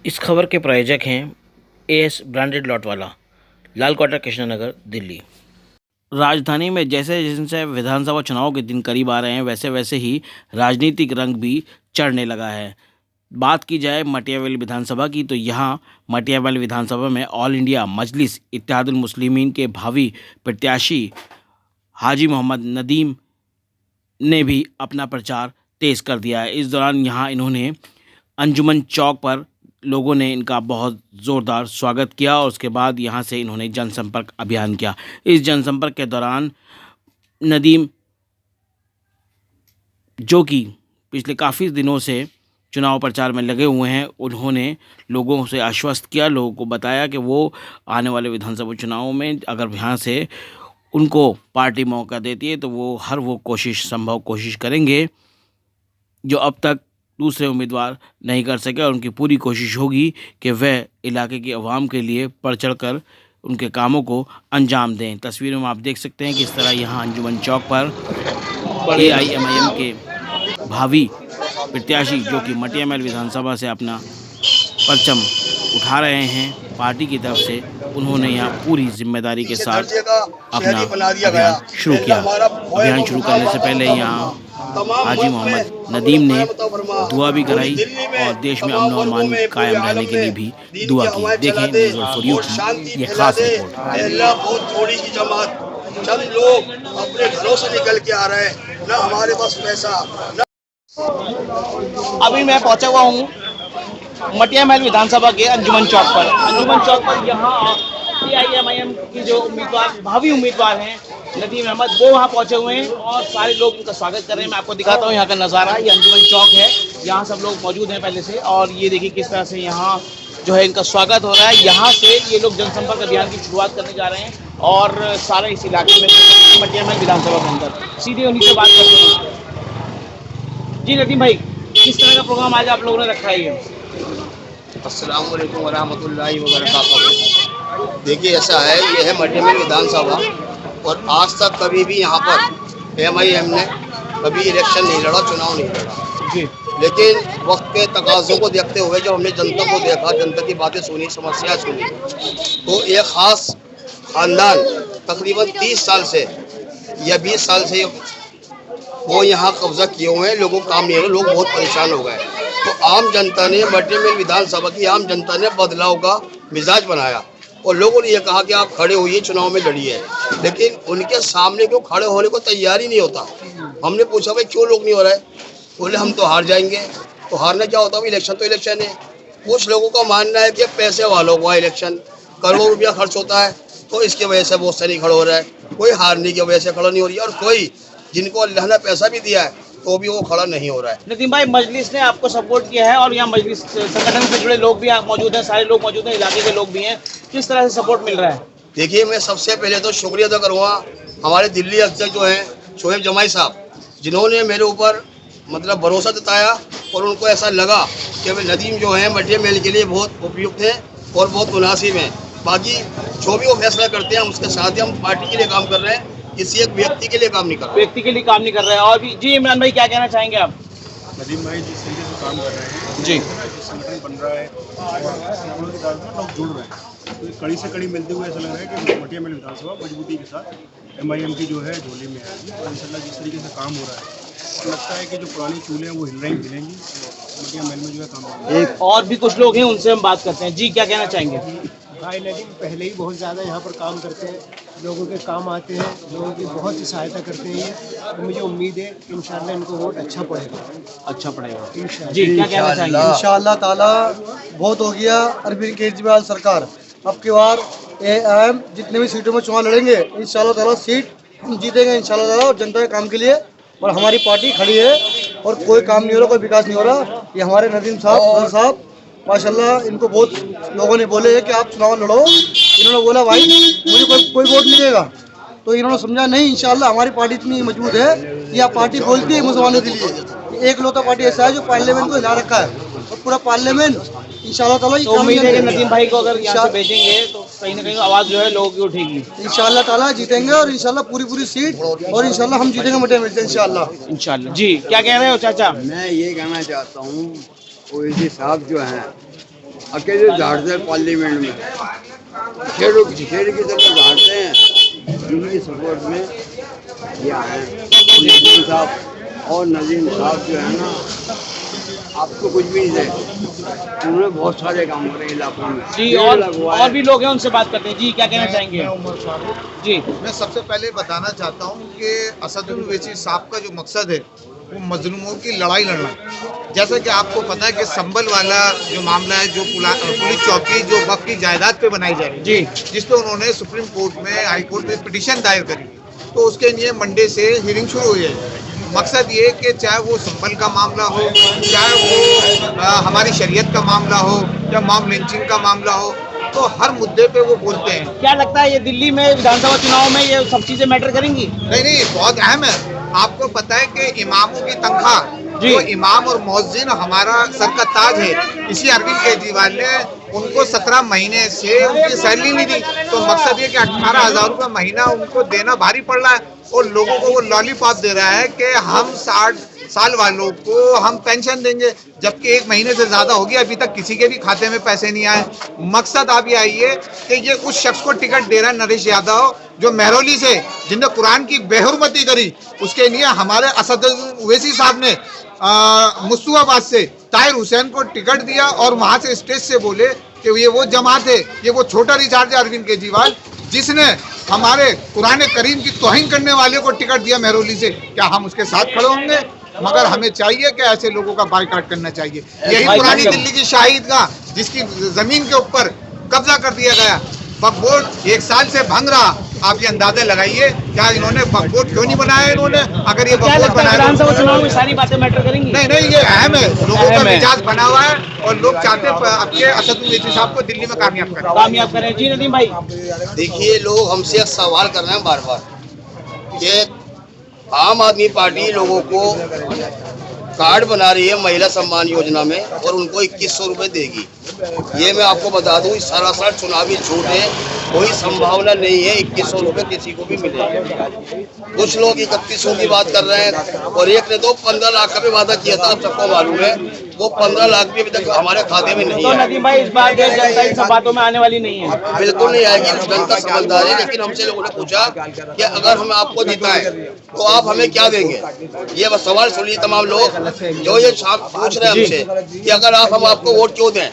इस खबर के प्रायोजक हैं एएस ब्रांडेड लॉट वाला, लाल क्वार्टर, कृष्णनगर, दिल्ली। राजधानी में जैसे जैसे विधानसभा चुनाव के दिन करीब आ रहे हैं, वैसे वैसे ही राजनीतिक रंग भी चढ़ने लगा है। बात की जाए मटियावेल विधानसभा की, तो यहाँ मटियावेल विधानसभा में ऑल इंडिया मजलिस इत्तेहादुल मुस्लिमीन के भावी प्रत्याशी हाजी मोहम्मद नदीम ने भी अपना प्रचार तेज कर दिया है। इस दौरान यहाँ इन्होंने अंजुमन चौक पर लोगों ने इनका बहुत ज़ोरदार स्वागत किया और उसके बाद यहाँ से इन्होंने जनसंपर्क अभियान किया। इस जनसंपर्क के दौरान नदीम, जो कि पिछले काफ़ी दिनों से चुनाव प्रचार में लगे हुए हैं, उन्होंने लोगों से आश्वस्त किया, लोगों को बताया कि वो आने वाले विधानसभा चुनाव में अगर यहाँ से उनको पार्टी मौका देती है तो वो हर वो संभव कोशिश करेंगे जो अब तक दूसरे उम्मीदवार नहीं कर सके, और उनकी पूरी कोशिश होगी कि वह इलाके की आवाम के लिए बढ़ चढ़ कर उनके कामों को अंजाम दें। तस्वीरों में आप देख सकते हैं किस तरह यहाँ अंजुमन चौक पर AIMIM के भावी प्रत्याशी, जो कि मटियामेल विधानसभा से अपना परचम उठा रहे हैं पार्टी की तरफ से, उन्होंने यहाँ पूरी जिम्मेदारी के साथ अपना अभियान शुरू किया। अभियान शुरू करने से पहले यहाँ हाजी मोहम्मद नदीम ने दुआ भी कराई और देश में अमन और अमान कायम रहने के लिए भी दुआ की। देखें न्यूज़ फॉर यू की ये खास रिपोर्ट। बहुत थोड़ी सी जमात, चंद लोग अपने घरों से निकल के आ रहे हैं, ना हमारे पास पैसा ना। अभी मैं पहुंचा हुआ हूँ मटियामेल विधानसभा के अंजुमन चौक पर। अंजुमन चौक पर यहाँ AIMIM की जो उम्मीदवार, भावी उम्मीदवार हैं नदीम अहमद, वो वहाँ पहुंचे हुए हैं और सारे लोग उनका स्वागत कर रहे हैं। मैं आपको दिखाता हूँ यहाँ का नज़ारा। ये अंजुमन चौक है, यहाँ सब लोग मौजूद हैं पहले से, और ये देखिए किस तरह से यहाँ जो है इनका स्वागत हो रहा है। यहाँ से ये लोग जनसंपर्क अभियान की शुरुआत करने जा रहे हैं और सारे इस इलाके में मटियामेल विधानसभा के अंदर सीधे उन्हीं से बात करते हैं। जी नदीम भाई, किस तरह का प्रोग्राम आज आप लोगों ने रखा है? अस्सलाम वालेकुम वरहमतुल्लाहि वबरकातुहू। देखिए ऐसा है, ये है मटियामेल विधानसभा, और आज तक कभी भी यहाँ पर AIMIM ने कभी इलेक्शन नहीं लड़ा, चुनाव नहीं लड़ा जी। लेकिन वक्त के तकाज़ों को देखते हुए जब हमने जनता को देखा, जनता की बातें सुनी, समस्या सुनी, तो एक ख़ास ख़ानदान तकरीबन 30 साल से या 20 साल से वो यहाँ कब्जा किए हुए हैं। लोगों को काम नहीं है, लोग बहुत परेशान हो गए। तो आम जनता ने, मटियामेल विधानसभा की आम जनता ने बदलाव का मिजाज बनाया और लोगों ने ये कहा कि आप खड़े होइए, चुनाव में लड़िए, लेकिन उनके सामने क्यों खड़े होने को तैयार ही नहीं होता। हमने पूछा भाई क्यों लोग नहीं हो रहे, बोले हम तो हार जाएंगे। तो हारना क्या होता है, इलेक्शन तो इलेक्शन है। कुछ लोगों का मानना है कि पैसे वालों को इलेक्शन, करोड़ों रुपया खर्च होता है, तो इसकी वजह से बहुत से नहीं खड़े हो रहा है। कोई हारने की वजह से खड़ा नहीं हो रही है, और कोई जिनको अल्लाह ने पैसा भी दिया है तो भी वो खड़ा नहीं हो रहा है। नदीम भाई, मजलिस ने आपको सपोर्ट किया है और यहाँ मजलिस संगठन से जुड़े लोग भी मौजूद हैं, सारे लोग मौजूद हैं, इलाके के लोग भी हैं, किस तरह से सपोर्ट मिल रहा है? देखिए, मैं सबसे पहले तो शुक्रिया अदा करूँगा हमारे दिल्ली अध्यक्ष जो हैं शोएब जमाई साहब, जिन्होंने मेरे ऊपर मतलब भरोसा जताया और उनको ऐसा लगा कि वे नदीम जो हैं मटियामेल के लिए बहुत उपयुक्त हैं और बहुत मुनासिब हैं। बाकी जो भी वो फैसला करते हैं हम उसके साथ ही, हम पार्टी के लिए काम कर रहे हैं, किसी एक व्यक्ति के लिए काम नहीं कर रहे। व्यक्ति के लिए काम नहीं कर रहे हैं। और भी जी इमरान भाई, क्या कहना चाहेंगे आप? नदीम भाई जिस तरीके से काम कर रहे हैं जी, जिस संगठन बन रहा है और के साथ में लोग जुड़ रहे हैं, तो कड़ी से कड़ी मिलते हुए ऐसा लग रहा है कि मटियामेल विधानसभा मजबूती के साथ MIM की जो है झोली में है। और इंशाल्लाह जिस तरीके से काम हो रहा है, तो लगता है कि जो पुरानी चूल्हे हैं वो हिलेंगी, मटियामेल में जो है काम हो रहा है। और भी कुछ लोग हैं, उनसे हम बात करते हैं। जी, क्या कहना चाहेंगे? भाई नदीम पहले ही बहुत ज़्यादा यहाँ पर काम करते हैं, लोगों के काम आते हैं, लोगों की बहुत ही सहायता करते हैं ये, तो मुझे उम्मीद है कि इंशाल्लाह इनको वोट अच्छा पड़ेगा। अच्छा पड़ेगा इंशाल्लाह जी, क्या कहना चाहेंगे? इंशाअल्लाह ताला बहुत हो गया। अरविंद केजरीवाल सरकार अब की बार AIM जितने भी सीटों में चुनाव लड़ेंगे इंशाअल्लाह ताला सीट हम जीतेंगे इंशाअल्लाह ताला, और जनता के काम के लिए। और हमारी पार्टी खड़ी है और कोई काम नहीं हो रहा, कोई विकास नहीं हो रहा। ये हमारे नदीम साहब माशाल्लाह, इनको बहुत लोगों ने बोले कि आप चुनाव लड़ो, इन्होंने बोला भाई मुझे कोई वोट नहीं देगा, तो इन्होंने समझा नहीं। इंशाल्लाह हमारी पार्टी इतनी मजबूत है कि आप पार्टी बोलती है मुसलमानों के लिए, एक लौता पार्टी ऐसा है जो पार्लियामेंट को हिला रखा है, और पूरा पार्लियामेंट इंशाल्लाह ताला तो उम्मीद है कि नदीम भाई को अगर यहाँ से भेजेंगे तो कहीं ना कहीं आवाज़ जो है लोगों की उठेगी। इंशाल्लाह ताला जीतेंगे और इंशाल्लाह पूरी सीट, और इंशाल्लाह हम जीतेंगे मटियामेल से इंशाल्लाह। जी, क्या कह रहे हो चाचा? मैं ये कहना चाहता हूँ, ओवैसी साहब जो हैं अकेले झाड़ते हैं पार्लियामेंट में, शेर की तरह झाड़ते हैं। इनकी सपोर्ट में ये आए नजीम साहब, और नजीम साहब जो है ना, आपको कुछ भी नहीं दे, उन्होंने बहुत सारे काम करे इलाकों में जी। और भी लोग हैं, उनसे बात करते हैं। जी, क्या कहना चाहेंगे? जी, मैं सबसे पहले बताना चाहता हूँ कि असदुल ओवैसी साहब का जो मकसद है वो मजलूमों की लड़ाई लड़ना है। जैसा कि आपको पता है कि संभल वाला जो मामला है, जो पुलिस चौकी जो वक्त की जायदाद पे बनाई जा रही है, जी, जिस पे उन्होंने सुप्रीम कोर्ट में, हाई कोर्ट में पिटीशन दायर करी, तो उसके लिए मंडे से हियरिंग शुरू हुई है। मकसद ये कि चाहे वो संभल का मामला हो, चाहे वो हमारी शरीयत का मामला हो, या मॉब लिंचिंग का मामला हो, तो हर मुद्दे पे वो बोलते हैं। क्या लगता है ये दिल्ली में विधानसभा चुनाव में ये सब चीजें मैटर करेंगी? नहीं, बहुत अहम है। आपको पता है कि इमामों की तनख्वाह, जो इमाम और मुअज्जिन हमारा सर का ताज है, इसी अरविंद केजरीवाल ने उनको 17 महीने से उनकी सैलरी नहीं दी। तो मकसद ये कि 18,000 रुपये महीना उनको देना भारी पड़ रहा है, और लोगों को वो लॉलीपॉप दे रहा है कि हम 60 साल वालों को हम पेंशन देंगे, जबकि 1 महीने से ज्यादा हो गया, अभी तक किसी के भी खाते में पैसे नहीं आए। मकसद आप ये आइए कि ये उस शख्स को टिकट दे रहा है, नरेश यादव, जो महरौली से, जिनने कुरान की बेहुरमती करी, उसके लिए हमारे असदुल ओवैसी साहब ने मुस्तफाबाद से ताहिर हुसैन को टिकट दिया, और वहां से स्टेज से बोले कि ये वो जमात है, ये वो छोटा रिचार्ज है अरविंद केजरीवाल, जिसने हमारे कुरान करीम की तौहीन करने वाले को टिकट दिया महरौली से। क्या हम उसके साथ खड़े होंगे? मगर हमें चाहिए कि ऐसे लोगों का बाइकाट करना चाहिए। यही पुरानी दिल्ली की शाहिद का, जिसकी जमीन के ऊपर कब्जा कर दिया गया, वक्फ बोर्ड 1 साल से भंग रहा। आप ये अंदाजे लगाइए, क्या इन्होंने वक्फ बोर्ड क्यों नहीं बनाया? इन्होंने अगर ये वक्फ बोर्ड बनाया, विधानसभा चुनाव में सारी बातें मैटर करेंगी? नहीं, ये अहम है। लोगों का मिजाज बना हुआ है, और लोग चाहते हैं आपके असदुल ओवैसी साहब को दिल्ली में कामयाब करें। जी नदीम भाई, देखिए, लोग हमसे एक सवाल कर रहे हैं बार बार कि आम आदमी पार्टी लोगों को कार्ड बना रही है महिला सम्मान योजना में, और उनको 2100 रुपये देगी। ये मैं आपको बता दूं, सरासर चुनावी झूठ है, कोई संभावना नहीं है 2100 रुपये किसी को भी मिलेगा। कुछ लोग 3100 की बात कर रहे हैं, और एक ने तो 15 लाख का भी वादा किया था, आप सबको मालूम है। वो 15 लाख भी अभी तक हमारे खाते में नहीं तो है। नदीम भाई, इस बार जनता इन सब बातों में आने वाली नहीं है? बिल्कुल नहीं आएगी, जनता समझदार है। लेकिन हमसे लोगों ने पूछा कि अगर हम आपको जिताएं तो आप हमें क्या देंगे? ये बस सवाल सुनिए तमाम लोग जो ये पूछ रहे हैं हमसे कि अगर हम आपको वोट क्यों दें।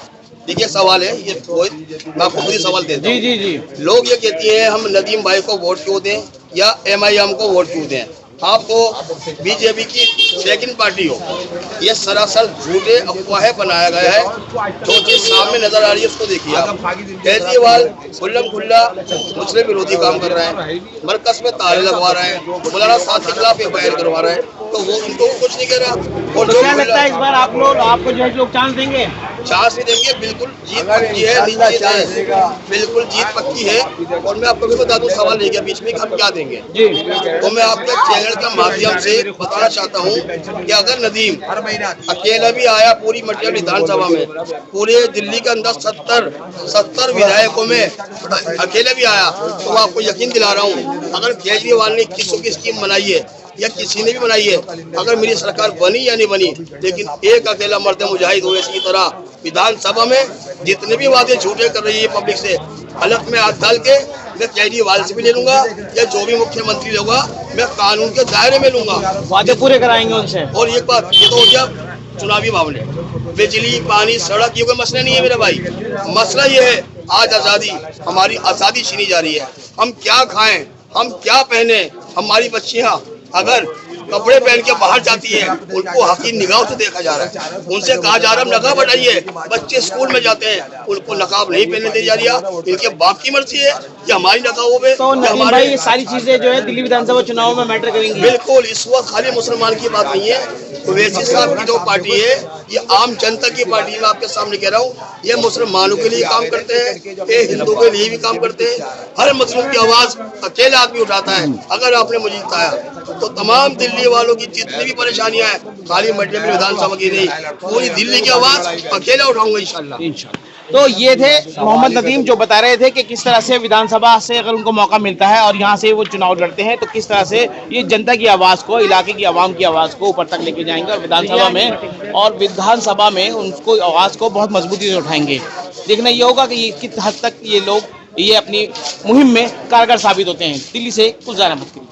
देखिए सवाल है ये, मैं आपको खुद ही सवाल देता हूं। जी। लोग ये कहते हैं हम नदीम भाई को वोट क्यों दें, या MIM को वोट क्यों दें। आपको बीजेपी की सेकंड पार्टी हो, ये सरासर झूठे अफवाहें बनाया गया है। जो चीज सामने नजर आ रही है उसको देखिए आप। केजरीवाल खुल्लम खुल्ला मुस्लिम विरोधी काम कर रहा है, मरकज में ताले लगवा रहा है, मौलाना साहब के खिलाफ FIR करवा रहा है, तो वो उनको कुछ नहीं कह रहा। और तो क्या लगता है इस बार आपको जो है लोग चांस देंगे? चांस भी देंगे, बिल्कुल जीत पक्की है, निश्चित है, बिल्कुल जीत पक्की है। और मैं आपको भी बता दूं, सवाल नहीं गया बीच में कि हम क्या देंगे। जी, तो मैं आपके चैनल के माध्यम से बताना चाहता हूँ कि अगर नदीम अकेला भी आया पूरी मटिया विधानसभा में, पूरे दिल्ली के अंदर 70 विधायकों में अकेले भी आया, तो आपको यकीन दिला रहा हूँ, अगर केजरीवाल ने 2100 की स्कीम बनाई है या किसी ने भी बनाई है, अगर मेरी सरकार बनी या नहीं बनी, लेकिन एक अकेला मर्द मुजाहिद ओवैसी की तरह विधानसभा में जितने भी वादे झूठे कर रही है पब्लिक से, हलक में हाथ डाल के मैं केजरीवाल से भी ले लूंगा, या जो भी मुख्यमंत्री होगा मैं कानून के दायरे में लूंगा, वादे पूरे कराएंगे उनसे। और एक बात, ये तो हो गया चुनावी मामले, बिजली पानी सड़क ये कोई मसला नहीं है मेरे भाई। मसला ये है आज आज़ादी, हमारी आज़ादी छीनी जा रही है। हम क्या खाएं, हम क्या पहने, हमारी बच्चियां अगर कपड़े पहन के बाहर जाती है उनको हकीम निगाह से देखा जा रहा है। उनसे कहा जा रहा है नकाब हटाइए, बच्चे स्कूल में जाते हैं उनको नकाब नहीं पहनने दी जा रही है। इनके बाप की मर्जी है कि हमारी नकाबों में तो नदीम भाई, ये सारी चीजें जो है दिल्ली विधानसभा चुनाव में मैटर करेंगी? बिल्कुल, इस वक्त खाली मुसलमान की बात नहीं है। ओवैसी साहब की जो पार्टी है ये आम जनता की पार्टी, मैं आपके सामने कह रहा हूँ, ये मुसलमानों के लिए काम करते हैं, ये हिंदुओं के लिए भी काम करते हैं। हर मजलूम की आवाज अकेला आदमी उठाता है। अगर आपने मुझे जिताया तो तमाम दिल्ली वालों की जितनी भी परेशानियां हैं, खाली मटिया विधानसभा की नहीं, पूरी दिल्ली की आवाज अकेला उठाऊंगा इंशाल्लाह। तो ये थे मोहम्मद नदीम जो बता रहे थे कि किस तरह से विधानसभा से अगर उनको मौका मिलता है और यहाँ से वो चुनाव लड़ते हैं तो किस तरह से ये जनता की आवाज़ को, इलाके की आवाम की आवाज़ को ऊपर तक लेके जाएंगे और विधानसभा में उनको आवाज़ को बहुत मजबूती से उठाएंगे। देखना ये होगा कि ये किस हद तक ये लोग ये अपनी मुहिम में कारगर साबित होते हैं। दिल्ली से गुलजार अहमद।